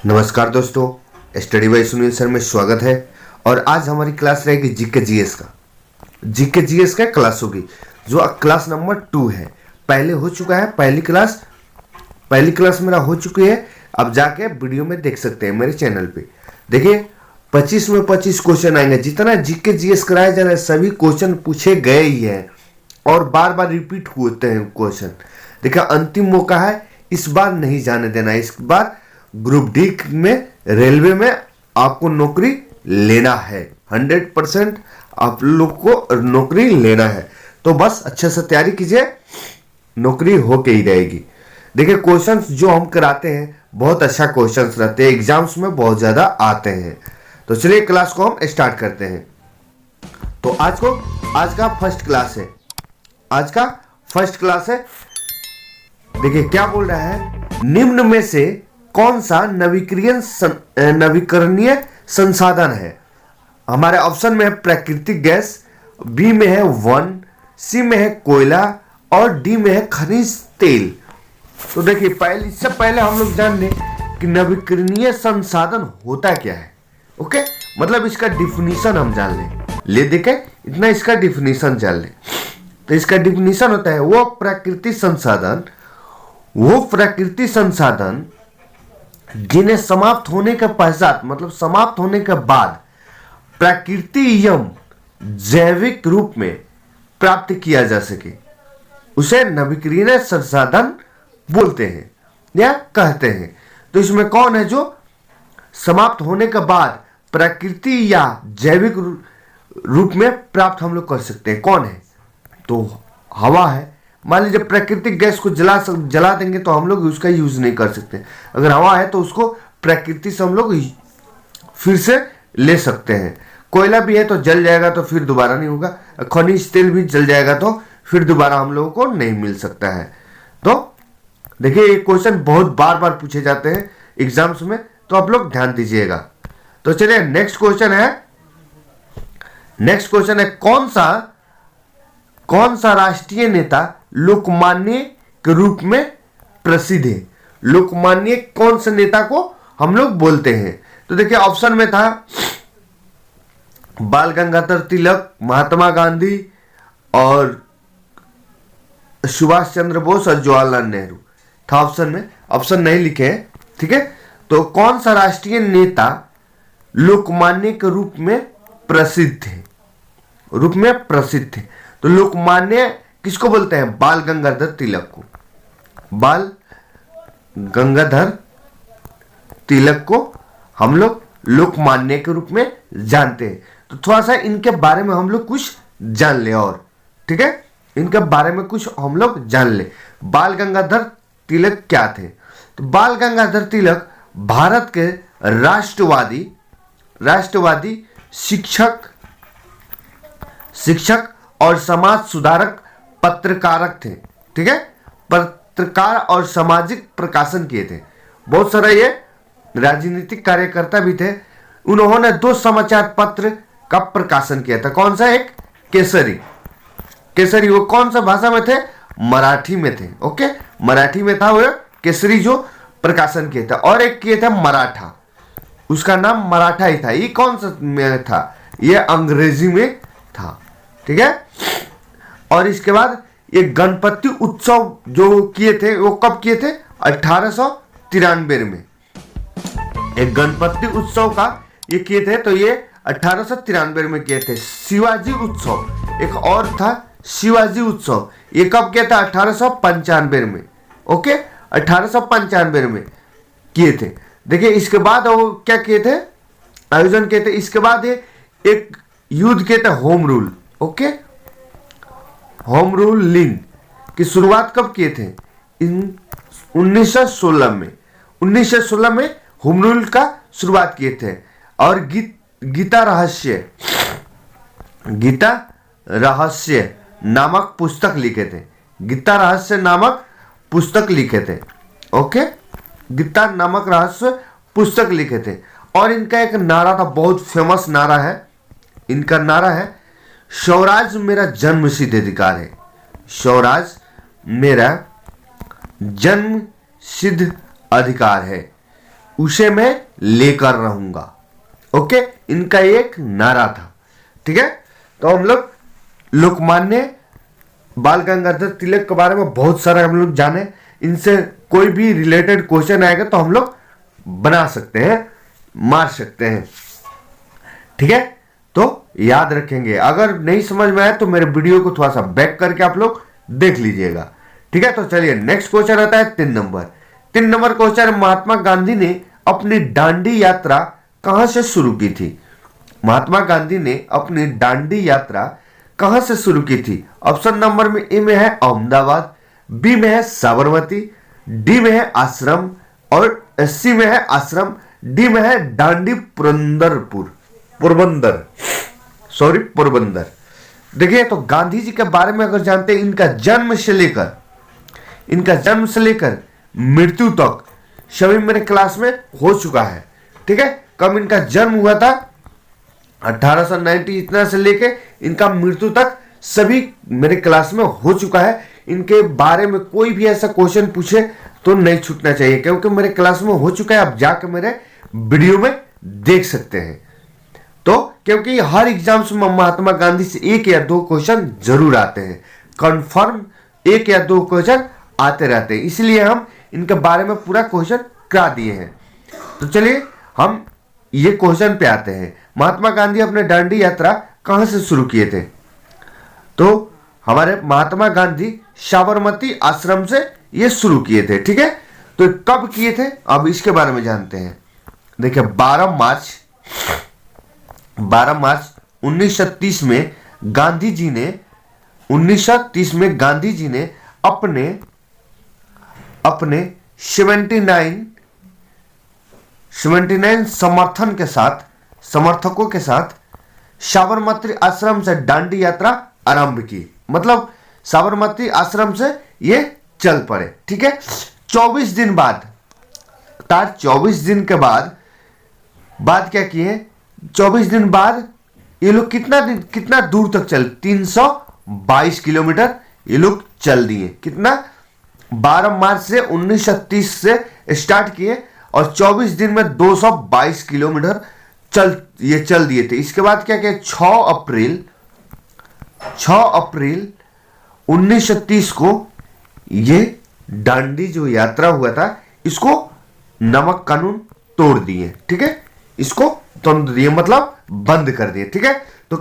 नमस्कार दोस्तों, study bye Sunil sir में स्वागत है। और आज हमारी क्लास रहेगी जीके जीएस का क्लास होगी, जो क्लास नंबर 2 है। पहले हो चुका है, पहली क्लास मेरा हो चुकी है। अब जाके वीडियो में देख सकते हैं मेरे चैनल पे। देखिए 25 में 25 क्वेश्चन आएंगे। जितना जीके जीएस कराया जा रहा है सभी क्वेश्चन पूछे गए ही हैं और बार बार रिपीट होते हैं क्वेश्चन। देखिए अंतिम मौका है, इस बार नहीं जाने देना। इस बार ग्रुप डी में, रेलवे में आपको नौकरी लेना है। 100% आप लोग को नौकरी लेना है, तो बस अच्छे से तैयारी कीजिए, नौकरी होके ही रहेगी। देखिए क्वेश्चंस जो हम कराते हैं बहुत अच्छा क्वेश्चंस रहते हैं, एग्जाम्स में बहुत ज्यादा आते हैं। तो चलिए क्लास को हम स्टार्ट करते हैं। तो आज का फर्स्ट क्लास है। देखिए क्या बोल रहा है, निम्न में से कौन सा नवीकरणीय संसाधन है। हमारे ऑप्शन में है प्राकृतिक गैस, बी में है वन, सी में है कोयला और डी में है खनिज तेल। तो देखिए इससे पहले हम लोग जान लें कि नवीकरणीय संसाधन होता क्या है। ओके, मतलब इसका डिफिनीशन हम जान ले देखे इतना, इसका डिफिनीशन जान ले। तो इसका डिफिनीशन होता है वो प्राकृतिक संसाधन जिन्हें समाप्त होने के पश्चात, मतलब समाप्त होने के बाद प्रकृति एवं जैविक रूप में प्राप्त किया जा सके, उसे नवीकरणीय संसाधन बोलते हैं या कहते हैं। तो इसमें कौन है जो समाप्त होने के बाद प्रकृति या जैविक रूप में प्राप्त हम लोग कर सकते हैं, कौन है? तो हवा है। मान लीजिए प्राकृतिक गैस को जला देंगे तो हम लोग उसका यूज नहीं कर सकते। अगर हवा है तो उसको प्रकृति से हम लोग फिर से ले सकते हैं। कोयला भी है तो जल जाएगा तो फिर दोबारा नहीं होगा। खनिज तेल भी जल जाएगा तो फिर दोबारा हम लोगों को नहीं मिल सकता है। तो देखिए ये क्वेश्चन बहुत बार पूछे जाते हैं एग्जाम्स में, तो आप लोग ध्यान दीजिएगा। तो चलिए नेक्स्ट क्वेश्चन है कौन सा राष्ट्रीय नेता लोकमान्य के रूप में प्रसिद्ध है। लोकमान्य कौन से नेता को हम लोग बोलते हैं? तो देखिए ऑप्शन में था बाल गंगाधर तिलक, महात्मा गांधी और सुभाष चंद्र बोस और जवाहरलाल नेहरू था ऑप्शन में। ऑप्शन नहीं लिखे हैं, ठीक है। तो कौन सा राष्ट्रीय नेता लोकमान्य के रूप में प्रसिद्ध थे? तो लोकमान्य किसको बोलते हैं? बाल गंगाधर तिलक को। बाल गंगाधर तिलक को हम लोग लोकमान्य के रूप में जानते हैं। तो थोड़ा सा इनके बारे में हम लोग कुछ जान ले, और ठीक है, इनके बारे में कुछ हम लोग जान ले। बाल गंगाधर तिलक क्या थे? तो बाल गंगाधर तिलक भारत के राष्ट्रवादी शिक्षक और समाज सुधारक पत्रकारक थे, ठीक है। पत्रकार और सामाजिक प्रकाशन किए थे। बहुत सारा ये राजनीतिक कार्यकर्ता भी थे। उन्होंने 2 समाचार पत्र का प्रकाशन किया था। कौन सा? एक केसरी। वो कौन सा भाषा में थे? मराठी में थे। ओके, मराठी में था वो केसरी जो प्रकाशन किया था। और एक किए थे मराठा, उसका नाम मराठा ही था। ये कौन सा में था? ये अंग्रेजी में था, ठीक है। और इसके बाद ये गणपति उत्सव जो किए थे वो कब किए थे? 1893 में। एक गणपति उत्सव का ये किए थे, तो ये 1893 में किए थे। शिवाजी उत्सव एक और था, शिवाजी उत्सव, ये कब किया था? 1895 में। ओके, 1895 में किए थे। देखिए इसके बाद वो क्या किए थे? आयोजन किए थे। इसके बाद ये एक युद्ध किए थे, home rule. Okay, home ruling की शुरुआत कब किए थे? 1916 में। 1916 में होम रूल का शुरुआत किए थे। और गीता रहस्य नामक पुस्तक लिखे थे। गीता रहस्य नामक पुस्तक लिखे थे। ओके, गीता नामक रहस्य पुस्तक लिखे थे। और इनका एक नारा था, बहुत फेमस नारा है। इनका नारा है स्वराज मेरा जन्म सिद्ध अधिकार है। स्वराज मेरा जन्म सिद्ध अधिकार है। उसे मैं लेकर रहूंगा। ओके, इनका एक नारा था। ठीक है, तो हम लोग लोकमान्य बाल गंगाधर तिलक के बारे में बहुत सारा हम लोग जाने। इनसे कोई भी रिलेटेड क्वेश्चन आएगा तो हम लोग बना सकते हैं, मार सकते हैं। ठीक है, तो याद रखेंगे। अगर नहीं समझ में आए तो मेरे वीडियो को थोड़ा सा बैक करके आप लोग देख लीजिएगा। ठीक है, तो चलिए नेक्स्ट क्वेश्चन आता है 3 number. 3 number question, Mahatma Gandhi ने अपनी दांडी यात्रा कहां से शुरू की थी? महात्मा गांधी ने अपनी दांडी यात्रा कहां से शुरू की थी? ऑप्शन नंबर में ए में है अहमदाबाद, बी में है साबरमती, डी में है आश्रम और सी में है आश्रम, डी में है दांडी पोरबंदर। देखिए, तो गांधी जी के बारे में अगर जानते हैं, इनका जन्म से लेकर मृत्यु तक सभी मेरे क्लास में हो चुका है। ठीक है, कब इनका जन्म हुआ था 1890 इतना से लेके इनका मृत्यु तक सभी मेरे क्लास में हो चुका है। इनके बारे में कोई भी ऐसा क्वेश्चन पूछे तो नहीं छूटना चाहिए, क्योंकि मेरे क्लास में हो चुका है। आप जाकर मेरे वीडियो में देख सकते हैं। तो क्योंकि हर एग्जाम्स में महात्मा गांधी से 1 या 2 क्वेश्चन जरूर आते हैं, कंफर्म 1 या 2 क्वेश्चन आते रहते हैं, इसलिए हम इनके बारे में पूरा क्वेश्चन करा दिए हैं। तो चलिए हम ये क्वेश्चन पे आते हैं। महात्मा गांधी अपने दांडी यात्रा कहां से शुरू किए थे? तो हमारे महात्मा गांधी साबरमती आश्रम से ये शुरू किए थे। ठीक है, तो कब किए थे अब इसके बारे में जानते हैं। देखिए, 12 मार्च 1930 में गांधी जी ने अपने 79 समर्थकों के साथ साबरमती आश्रम से दांडी यात्रा आरंभ की। मतलब साबरमती आश्रम से ये चल पड़े। ठीक है, 24 दिन के बाद क्या किए? 24 दिन बाद ये लोग कितना दूर तक चल 322 किलोमीटर ये लोग चल दिए। कितना? 12 मार्च से 1930 से स्टार्ट किए और 24 दिन में 222 किलोमीटर चल दिए थे। इसके बाद क्या किया? 6 अप्रैल 1930 को ये दांडी जो यात्रा हुआ था इसको नमक कानून तोड़ दिए। ठीक है, इसको तोड़ दिए मतलब बंद कर दिए। ठीक है, तो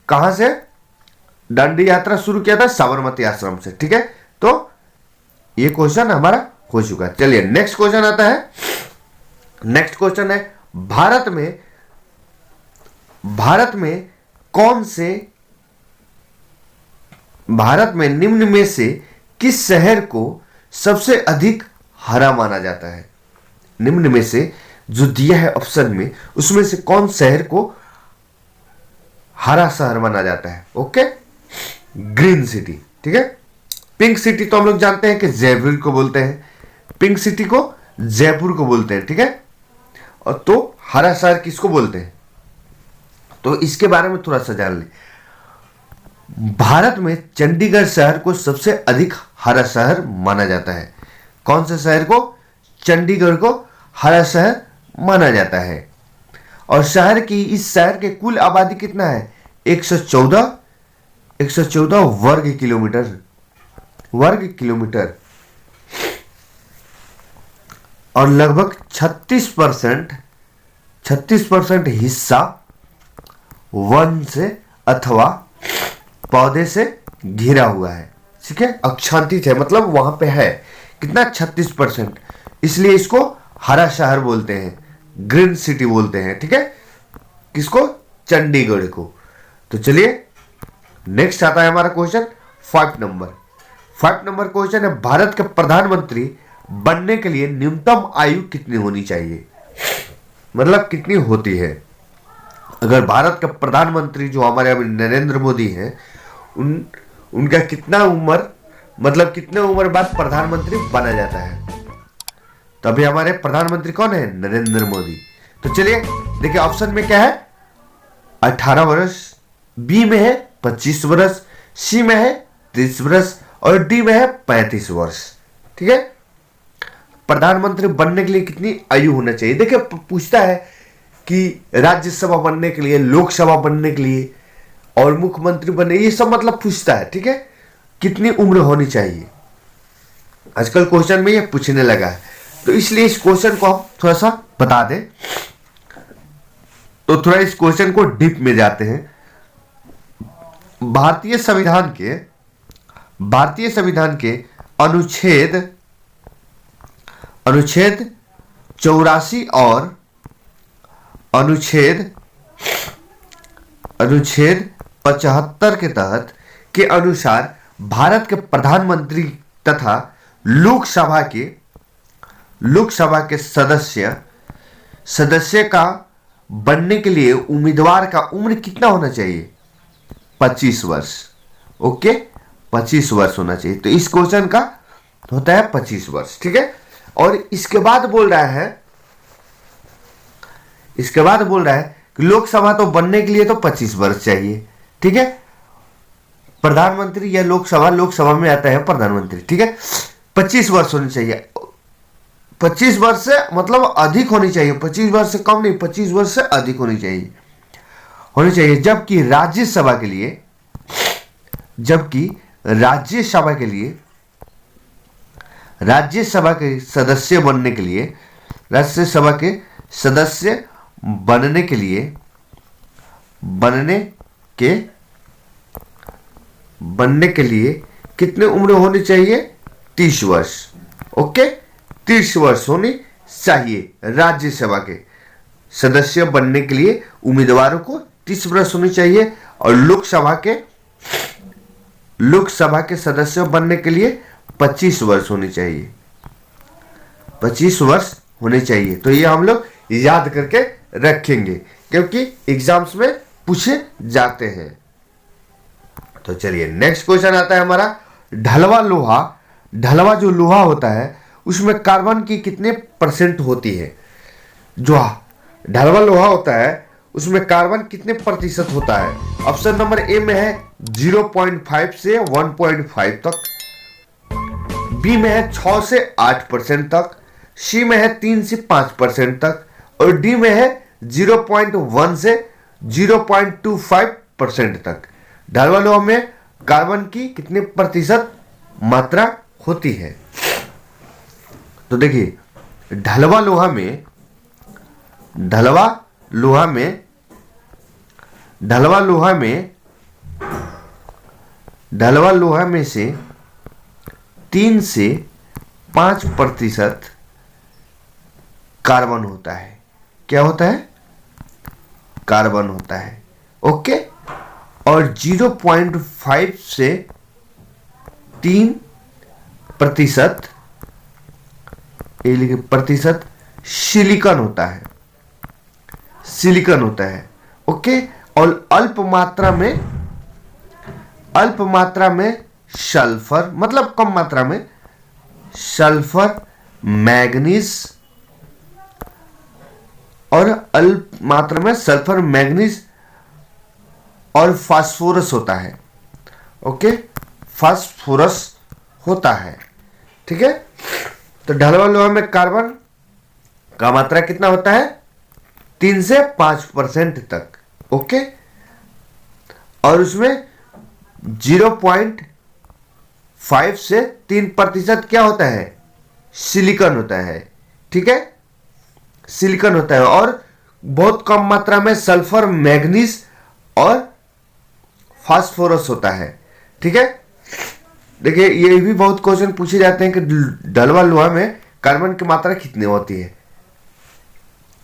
कहां से दांडी यात्रा शुरू किया था? साबरमती आश्रम से। ठीक है, तो ये क्वेश्चन हमारा हो चुका है। चलिए नेक्स्ट क्वेश्चन आता है। नेक्स्ट क्वेश्चन है, भारत में निम्न में से किस शहर को सबसे अधिक हरा माना जाता है? निम्न में से जो दिया है ऑप्शन में, उसमें से कौन शहर को हरा शहर माना जाता है? Okay, green city. ठीक है, पिंक सिटी तो हम लोग जानते हैं कि जयपुर को बोलते हैं, पिंक सिटी को जयपुर को बोलते हैं। ठीक है, और तो हरा शहर किसको बोलते हैं? तो इसके बारे में थोड़ा सा जान लें। भारत में चंडीगढ़ शहर को सबसे अधिक हरा शहर माना जाता है। कौन से शहर को? चंडीगढ़ को हरा शहर माना जाता है। और इस शहर के कुल आबादी कितना है? 114 वर्ग किलोमीटर और लगभग 36% हिस्सा वन से अथवा पौधे से घिरा हुआ है। ठीक है, अक्षांतित है, मतलब वहां पे है कितना? 36%। इसलिए इसको हरा शहर बोलते हैं, ग्रीन सिटी बोलते हैं। ठीक है, किसको? चंडीगढ़ को। तो चलिए नेक्स्ट आता है हमारा क्वेश्चन 5 नंबर। 5 नंबर क्वेश्चन है, भारत के प्रधानमंत्री बनने के लिए न्यूनतम आयु कितनी होनी चाहिए? मतलब कितनी होती है? अगर भारत का प्रधानमंत्री जो हमारे अभी नरेंद्र मोदी हैं, उनका कितना उम्र, मतलब कितने उम्र बाद प्रधानमंत्री बना जाता है? तभी हमारे प्रधानमंत्री कौन है? नरेंद्र मोदी। तो चलिए देखिए, ऑप्शन में क्या है? 18 वर्ष, बी में है 25 वर्ष, सी में है 30 वर्ष और डी में है 35 वर्ष। ठीक है, प्रधानमंत्री बनने के लिए कितनी आयु होना चाहिए। देखिए पूछता है कि राज्यसभा बनने के लिए, लोकसभा बनने के लिए और मुख्यमंत्री बनने, ये सब मतलब पूछता है, ठीक है, कितनी उम्र होनी चाहिए। आजकल क्वेश्चन में ये पूछने लगा है, तो इसलिए इस क्वेश्चन को हम थोड़ा सा बता दें। तो थोड़ा इस क्वेश्चन को डीप में जाते हैं। भारतीय संविधान के अनुच्छेद 84 और अनुच्छेद 75 के तहत के अनुसार भारत के प्रधानमंत्री तथा लोकसभा के सदस्य का बनने के लिए उम्मीदवार का उम्र कितना होना चाहिए? 25 वर्ष। ओके, 25 वर्ष होना चाहिए। तो इस क्वेश्चन का होता है 25 वर्ष, ठीक है। और इसके बाद बोल रहा है कि लोकसभा तो बनने के लिए तो 25 वर्ष चाहिए, ठीक है। प्रधानमंत्री या लोकसभा में आता है प्रधानमंत्री, ठीक है। 25 वर्ष होनी चाहिए। 25 वर्ष से मतलब अधिक होनी चाहिए, 25 वर्ष से कम नहीं, 25 वर्ष से अधिक होनी चाहिए। जबकि राज्यसभा के सदस्य बनने के लिए, राज्यसभा के सदस्य बनने के लिए कितने उम्र होनी चाहिए? 30 वर्ष। ओके, 30 वर्ष होनी चाहिए। राज्यसभा के सदस्य बनने के लिए उम्मीदवारों को 30 वर्ष होनी चाहिए और लोकसभा के सदस्य बनने के लिए 25 वर्ष होनी चाहिए। 25 वर्ष होने चाहिए। तो ये हम लोग याद करके रखेंगे क्योंकि एग्जाम्स में पूछे जाते हैं। तो चलिए नेक्स्ट क्वेश्चन आता है हमारा, ढलवा जो लोहा होता है उसमें कार्बन की कितने % होती है? जो ढलवा लोहा होता है उसमें कार्बन कितने प्रतिशत होता है? ऑप्शन नंबर ए में है 0.5 से 1.5 तक, बी में है 6 से 8% तक, सी में है 3 से 5% तक और डी में है 0.1 से 0.25% तक। ढलवा लोहा में कार्बन की कितने प्रतिशत मात्रा होती है? तो देखिए ढलवा लोहा में से 3 से 5% कार्बन होता है। क्या होता है? कार्बन होता है। ओके, और 0.5 से 3% प्रतिशत सिलिकॉन होता है। ओके, और अल्प मात्रा में सल्फर, मतलब कम मात्रा में सल्फर, मैग्नीज और अल्प मात्रा में सल्फर, मैग्नीज और फास्फोरस होता है। ओके, फास्फोरस होता है, ठीक है। तो ढलवा लोहा में कार्बन का मात्रा कितना होता है? 3 से 5% तक। ओके, और उसमें 0.5 से 3% क्या होता है? सिलिकॉन होता है, ठीक है, सिलिकॉन होता है। और बहुत कम मात्रा में सल्फर, मैग्नीज और फास्फोरस होता है, ठीक है। देखिए ये भी बहुत क्वेश्चन पूछे जाते हैं कि ढलवा लोहा में कार्बन की मात्रा कितनी होती है।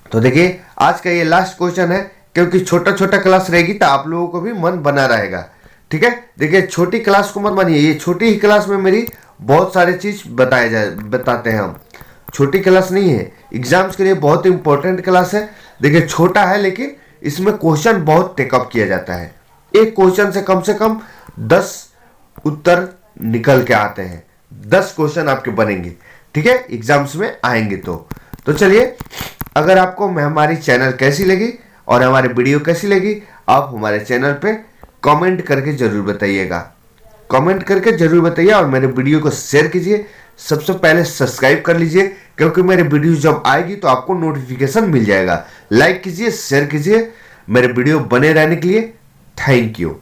तो देखिए आज का ये लास्ट क्वेश्चन है क्योंकि छोटा छोटा क्लास रहेगी तो आप लोगों को भी मन बना रहेगा, ठीक है। देखिए छोटी क्लास को मत मानिए, ये छोटी ही क्लास में मेरी बहुत सारे चीज बताते हैं हम। छोटी क्लास नहीं है, एग्जाम्स के लिए बहुत इंपॉर्टेंट क्लास है। देखिए छोटा है लेकिन इसमें क्वेश्चन बहुत टेकअप किया जाता है। एक क्वेश्चन से कम 10 उत्तर निकल के आते हैं, 10 क्वेश्चन आपके बनेंगे, ठीक है, एग्जाम्स में आएंगे। तो चलिए, अगर आपको हमारी चैनल कैसी लगी और हमारी वीडियो कैसी लगी, आप हमारे चैनल पे कमेंट करके जरूर बताइए और मेरे वीडियो को शेयर कीजिए। सबसे पहले सब्सक्राइब कर लीजिए क्योंकि मेरे वीडियो जब आएगी तो आपको नोटिफिकेशन मिल जाएगा। लाइक कीजिए, शेयर कीजिए मेरे वीडियो बने रहने के लिए। Thank you.